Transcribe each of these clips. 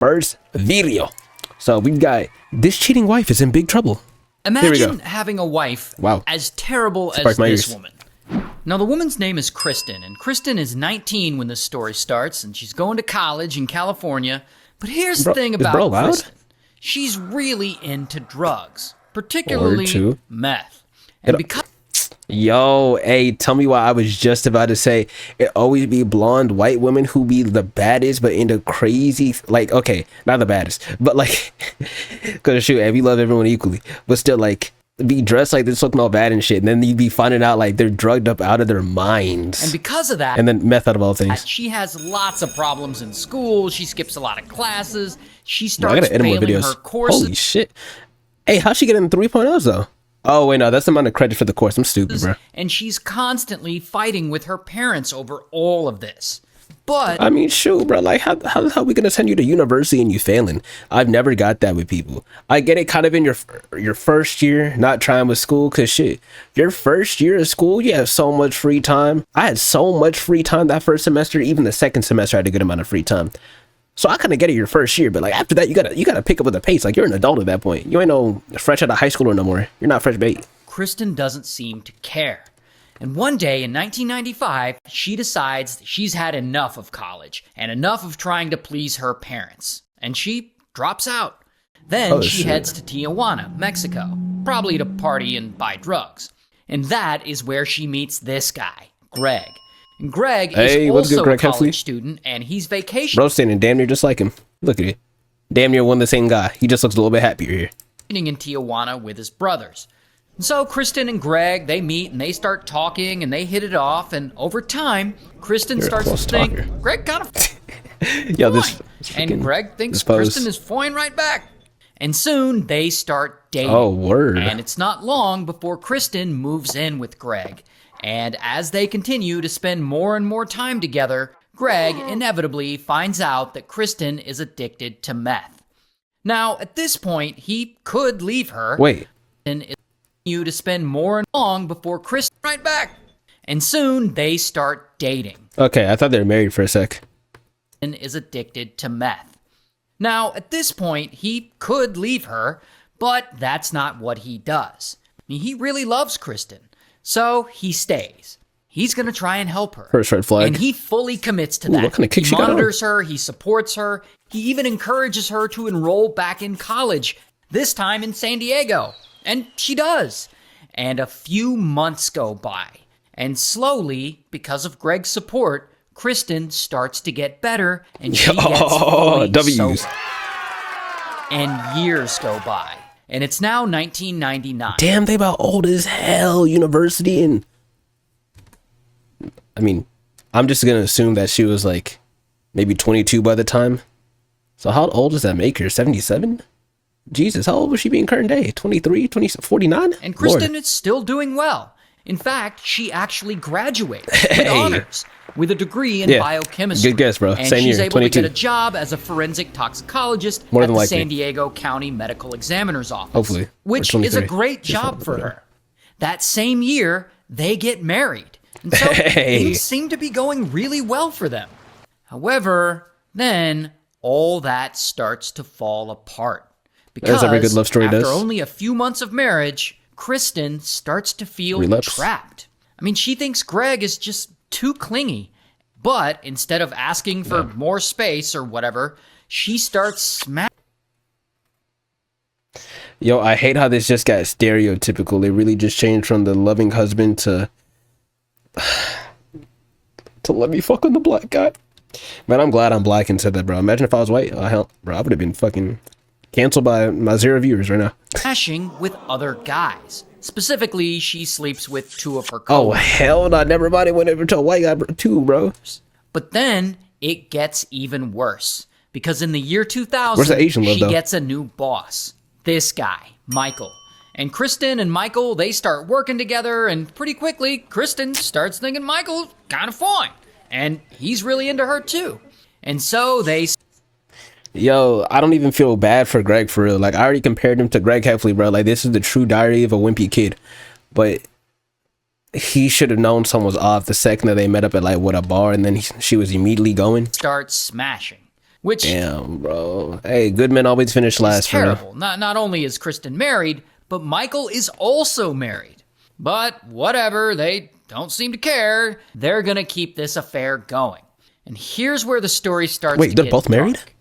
First video. So we got this cheating wife is in big trouble. Imagine having a wife Wow. as terrible Sparked as my this ears. woman. Now, the woman's name is Kristen, and Kristen is 19 when this story starts, and she's going to college in California. But here's the thing about loud? Kristen. She's really into drugs, particularly meth. And because Yo, hey, tell me why I was just about to say it always be blonde white women who be the baddest, but into crazy, like, okay, not the baddest, but like, because shoot, we love everyone equally, but still, like, be dressed like this, looking all bad and shit, and then you be finding out like they're drugged up out of their minds. And because of that, and then meth out of all things. she has lots of problems in school. She skips a lot of classes. She Bro, I starts gotta edit more failing videos. her courses. Holy shit. Hey, how'd she get in 3.0s though? Oh, wait, no, that's the amount of credit for the course. I'm stupid, bro. And she's constantly fighting with her parents over all of this. But I mean, shoot, bro. Like, how are we gonna send you to university and you failing? I've never got that with people. I get it, kind of in your first year, not trying with school, cause shit, your first year of school, you have so much free time. I had so much free time that first semester. Even the second semester, I had a good amount of free time. So I kind of get it your first year, but like after that, you gotta pick up with the pace. Like you're an adult at that point. You ain't no fresh out of high school or no more. You're not fresh bait. Kristen doesn't seem to care. And one day in 1995, she decides that she's had enough of college and enough of trying to please her parents. And she drops out. Then she heads to Tijuana, Mexico, probably to party and buy drugs. And that is where she meets this guy, Greg. And Greg is also a college student, and he's vacationing. Bro, standing damn near just like him. Look at it. Damn near one the same guy. He just looks a little bit happier here. In Tijuana with his brothers. And so Kristen and Greg, they meet and they start talking and they hit it off. And over time, Kristen starts to think Greg kind of Yo, this and Greg thinks Kristen is fine right back. And soon they start dating. Oh, word. And it's not long before Kristen moves in with Greg. And as they continue to spend more and more time together, Greg inevitably finds out that Kristen is addicted to meth. Now, at this point, he could leave her. Wait. And continue to spend more and long before Kristen right back. And soon they start dating. Okay, I thought they were married for a sec. And is addicted to meth. Now, at this point, he could leave her, but that's not what he does. I mean, he really loves Kristen. So he stays. He's going to try and help her. First red flag. And he fully commits to that. What kind of kick he she got on? monitors her. He supports her. He even encourages her to enroll back in college, this time in San Diego. And she does. And a few months go by. And slowly, because of Greg's support, Kristen starts to get better. And she gets fully sober. And years go by. And it's now 1999. Damn, they about old as hell. University and... I mean, I'm just going to assume that she was like maybe 22 by the time. So how old does that make her? 77? Jesus, how old was she being current day? 23, 20, 49? And Kristen is still doing well. In fact, she actually graduated with honors, with a degree in biochemistry. Good guess, bro. And Same she's year, able 22. to get a job as a forensic toxicologist More at than the likely. San Diego County Medical Examiner's Office. Hopefully. Which is a great job for her. That same year, they get married. And so things seem to be going really well for them. However, then all that starts to fall apart. Because as every good love story after does. only a few months of marriage, Kristen starts to feel trapped. I mean, she thinks Greg is just too clingy. But instead of asking for more space or whatever, she starts smacking. Yo, I hate how this just got stereotypical. They really just changed from the loving husband to let me fuck on the black guy. Man, I'm glad I'm black and said that, bro. Imagine if I was white. Oh, hell, bro, I would have been fucking canceled by my 0 viewers right now. Smashing with other guys. Specifically, she sleeps with 2 of her Oh, coworkers. hell no. Never mind. It went over to a white guy too, bro. But then it gets even worse. Because in the year 2000, Where's the Asian love, she though? gets a new boss. This guy, Michael. And Kristen and Michael, they start working together, and pretty quickly, Kristen starts thinking Michael's kind of fine. And he's really into her too. And so they... Yo, I don't even feel bad for Greg for real. Like, I already compared him to Greg Heffley, bro. Like, this is the true diary of a wimpy kid. But he should have known something was off the second that they met up at, like, what, a bar, and then she was immediately going. Start smashing. which Damn, bro. Hey, good men always finish is last, bro. terrible. Not only is Kristen married, but Michael is also married. But whatever, they don't seem to care. They're gonna keep this affair going. And here's where the story starts to Wait, they're get both married? dark.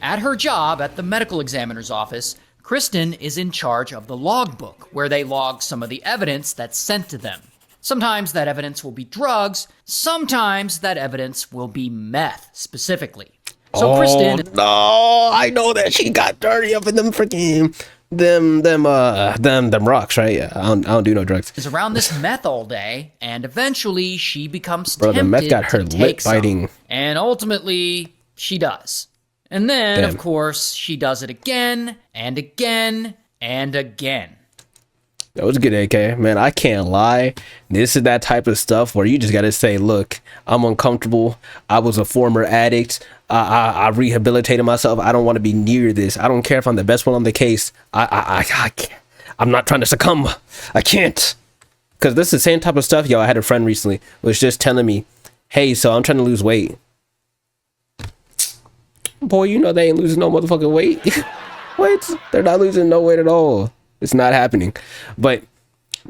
At her job at the medical examiner's office, Kristen is in charge of the logbook, where they log some of the evidence that's sent to them. Sometimes that evidence will be drugs, sometimes that evidence will be meth, specifically. So Kristen No, I know that she got dirty up in them freaking them rocks, right? Yeah, I don't do no drugs. is around this meth all day, and eventually she becomes Bro, the tempted meth got her to lip take some, biting. and ultimately she does. And then, Damn. of course, she does it again and again and again. That was a good AK, man. I can't lie. This is that type of stuff where you just gotta say, look, I'm uncomfortable. I was a former addict. I rehabilitated myself. I don't want to be near this. I don't care if I'm the best one on the case. I can't. I'm not trying to succumb. I can't. Because this is the same type of stuff, yo. I had a friend recently was just telling me, hey, so I'm trying to lose weight. Boy, you know they ain't losing no motherfucking weight. What? They're not losing no weight at all. It's not happening. But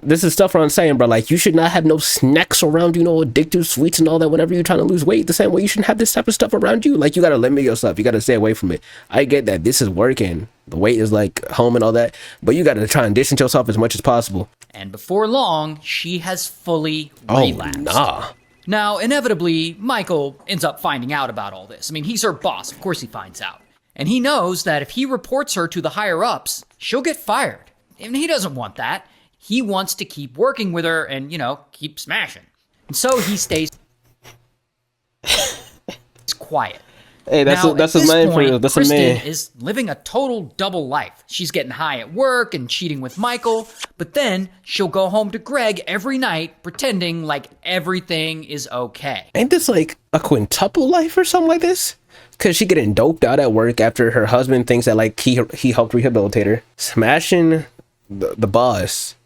this is stuff where I'm saying, bro, like, you should not have no snacks around you, no addictive sweets and all that whenever you're trying to lose weight. The same way you shouldn't have this type of stuff around you. Like, you got to limit yourself. You got to stay away from it. I get that this is working. The weight is like home and all that. But you got to try and distance yourself as much as possible. And before long, she has fully relapsed. Oh, nah. Now, inevitably, Michael ends up finding out about all this. I mean, he's her boss. Of course he finds out. And he knows that if he reports her to the higher-ups, she'll get fired. And he doesn't want that. He wants to keep working with her and, keep smashing. And so he stays quiet. Hey, that's Now, a at this man for point, real. That's a Kristen man. is living a total double life. She's getting high at work and cheating with Michael, but then she'll go home to Greg every night pretending like everything is okay. Ain't this like a quintuple life or something like this? Cause she getting doped out at work after her husband thinks that like he helped rehabilitate her, smashing the boss,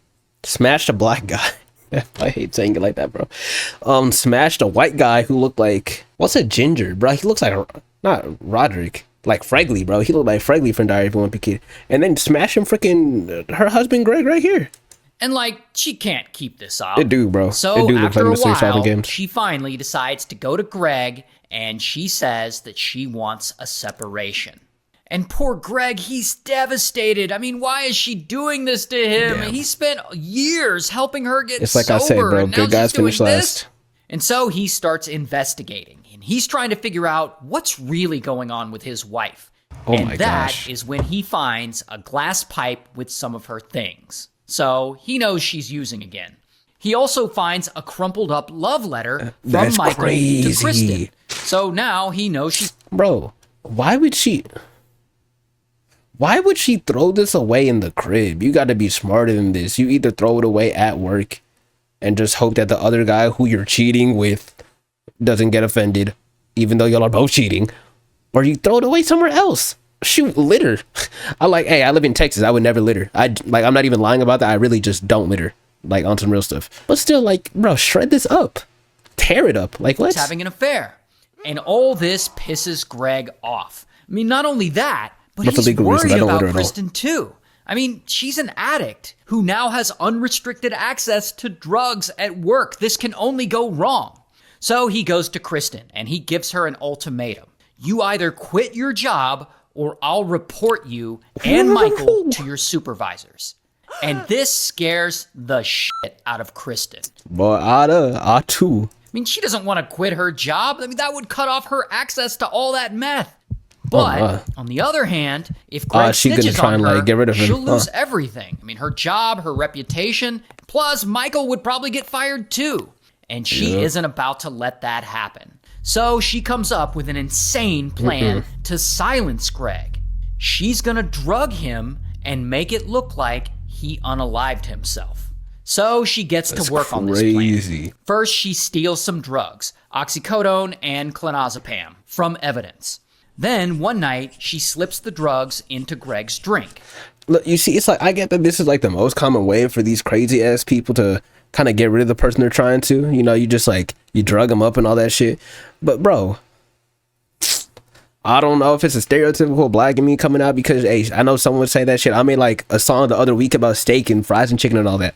smashed a black guy. I hate saying it like that, bro. Smashed a white guy who looked like, what's a ginger, bro? He looks like not Roderick, like Fragley, bro. He looked like Fragley from Diary of a Wimpy Kid. And then smashing freaking her husband Greg right here. And she can't keep this up. It do, bro. So it do look after like a Mystery Solving while, Games. she finally decides to go to Greg, and she says that she wants a separation. And poor Greg, he's devastated. I mean, why is she doing this to him? Damn. He spent years helping her get It's like sober. I said, bro. And now Good guys she's doing finish last. this? And so he starts investigating, and he's trying to figure out what's really going on with his wife. Oh and my that gosh. is when he finds a glass pipe with some of her things. So he knows she's using again. He also finds a crumpled up love letter from That's Michael crazy. to Kristen. So now he knows she's Bro, why would she throw this away in the crib? You got to be smarter than this. You either throw it away at work and just hope that the other guy who you're cheating with doesn't get offended, even though y'all are both cheating, or you throw it away somewhere else. Shoot, litter. I live in Texas. I would never litter. I'm not even lying about that. I really just don't litter, like, on some real stuff. But still, like, bro, shred this up. Tear it up. Like, what? having an affair. And all this pisses Greg off. I mean, not only that, but What's the he's legal reason? worried I don't about litter at all. Kristen too. I mean, she's an addict who now has unrestricted access to drugs at work. This can only go wrong. So he goes to Kristen and he gives her an ultimatum. You either quit your job or I'll report you and Michael to your supervisors. And this scares the shit out of Kristen. Boy, I too. I mean, she doesn't want to quit her job. I mean, that would cut off her access to all that meth. But on the other hand, if Greg she gonna snitches try on and, her, get rid of him. she'll lose everything. I mean, her job, her reputation, plus Michael would probably get fired too. And she isn't about to let that happen. So she comes up with an insane plan to silence Greg. She's gonna drug him and make it look like he unalived himself. So she gets to work on this plan. First, she steals some drugs, oxycodone and clonazepam, from evidence. Then, one night, she slips the drugs into Greg's drink. Look, you see, it's like, I get that this is like the most common way for these crazy ass people to kind of get rid of the person they're trying to. You know, you just you drug them up and all that shit. But bro, I don't know if it's a stereotypical black in me coming out because, hey, I know someone would say that shit. I made like a song the other week about steak and fries and chicken and all that.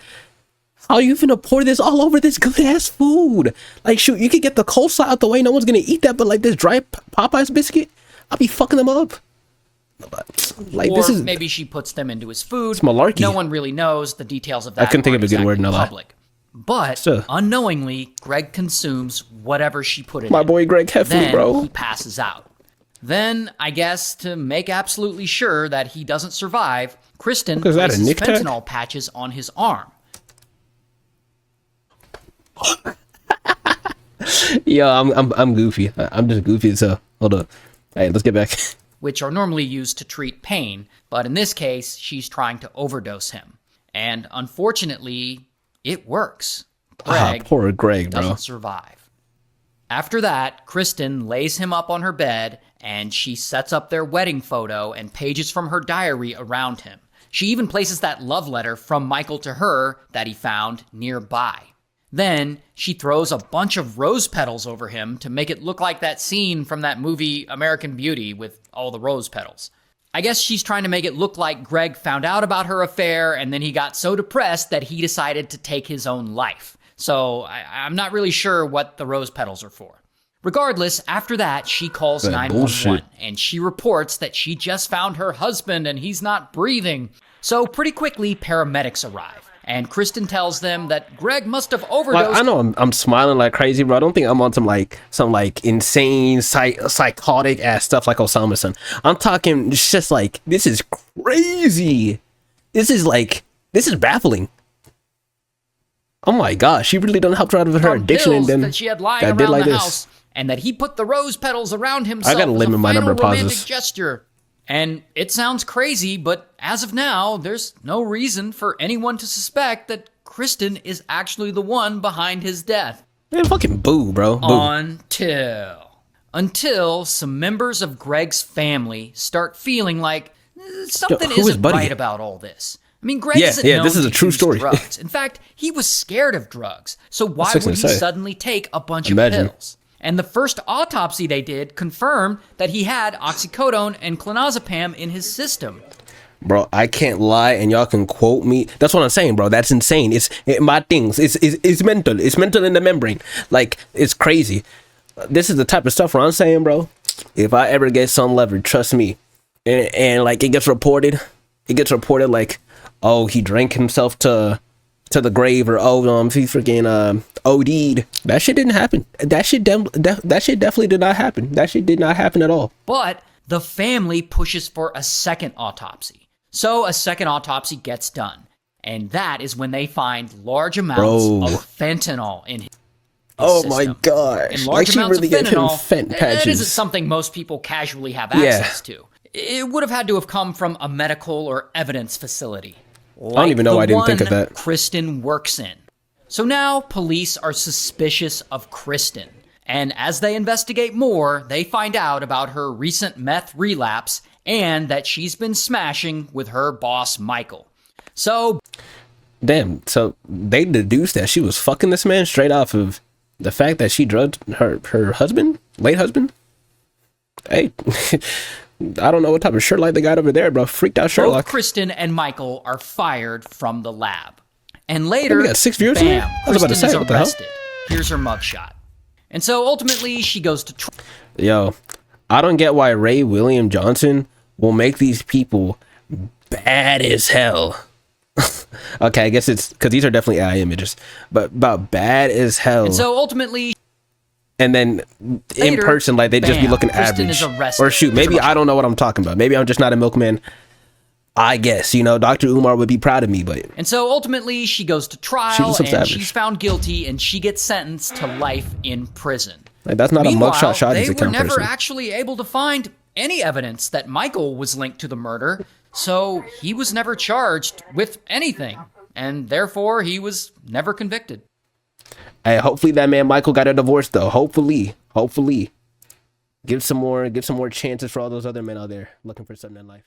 How you finna pour this all over this good ass food? Like, shoot, you could get the coleslaw out the way. No one's gonna eat that, but like this dry Popeyes biscuit, I'll be fucking them up. Like, or this is maybe she puts them into his food. It's malarkey. No one really knows the details of that. I couldn't think of a good word, no lie. Public. But unknowingly, Greg consumes whatever she put in. My boy Greg Heffley, then bro. He passes out. Then, I guess, to make absolutely sure that he doesn't survive, Kristen places fentanyl patches on his arm. Yo, I'm goofy. I'm just goofy, so hold up. Hey, let's get back. Which are normally used to treat pain, but in this case, she's trying to overdose him. And unfortunately, it works. Poor Greg, bro. Doesn't survive. After that, Kristen lays him up on her bed, and she sets up their wedding photo and pages from her diary around him. She even places that love letter from Michael to her that he found nearby. Then she throws a bunch of rose petals over him to make it look like that scene from that movie American Beauty with all the rose petals. I guess she's trying to make it look like Greg found out about her affair and then he got so depressed that he decided to take his own life. So I'm not really sure what the rose petals are for. Regardless, after that, she calls 911 and she reports that she just found her husband and he's not breathing. So pretty quickly, paramedics arrive. And Kristen tells them that Greg must have overdosed. Like, I know I'm smiling like crazy, bro. I don't think I'm on some insane psychotic ass stuff like Osama's son. I'm talking just like, this is crazy. This is baffling. Oh my gosh, she really done helped her out of her addiction and then that she had lying around the house, and that he put the rose petals around himself. I gotta limit my number of pauses. Romantic gesture. And it sounds crazy, but as of now, there's no reason for anyone to suspect that Kristen is actually the one behind his death. Man, fucking boo, bro. Boo. Until some members of Greg's family start feeling like something isn't right about all this. I mean, Greg isn't known this is a true story. Drugs. In fact, he was scared of drugs. So why would he suddenly take a bunch of pills? And the first autopsy they did confirmed that he had oxycodone and clonazepam in his system. Bro, I can't lie, and y'all can quote me. That's what I'm saying, bro. That's insane. It's mental. It's mental in the membrane. Like, it's crazy. This is the type of stuff where I'm saying, bro, if I ever get some leverage, trust me, and like it gets reported like, oh, he drank himself to the grave, or he freaking OD'd. That shit didn't happen. That shit definitely did not happen. That shit did not happen at all. But the family pushes for a second autopsy. So a second autopsy gets done. And that is when they find large amounts of fentanyl in his system. My gosh. And large amounts of fentanyl, that isn't something most people casually have access to. It would have had to have come from a medical or evidence facility. Like I don't even know why I didn't think of that. Kristen works in. So now police are suspicious of Kristen. And as they investigate more, they find out about her recent meth relapse and that she's been smashing with her boss, Michael. So, damn, so they deduced that she was fucking this man straight off of the fact that she drugged her husband, late husband? Hey, I don't know what type of Sherlock they got over there, bro. Freaked out Sherlock. Both Kristen and Michael are fired from the lab. And later, we got 6 viewers bam, here? I was about to say, Kristen is arrested. Here's her mugshot. And so ultimately, she goes to trial. Yo, I don't get why Ray William Johnson will make these people bad as hell. Okay, I guess it's because these are definitely AI images, but about bad as hell. And so ultimately, and then in person, like, they'd just be looking average. Or shoot, maybe I don't know what I'm talking about. Maybe I'm just not a milkman. I guess, Dr. Umar would be proud of me, but... And so ultimately, she goes to trial, and she's found guilty, and she gets sentenced to life in prison. Like, that's not a mugshot shot. They were never actually able to find any evidence that Michael was linked to the murder, so he was never charged with anything, and therefore he was never convicted. Hey, hopefully that man Michael got a divorce, though. Hopefully. Give some more chances for all those other men out there looking for something in life.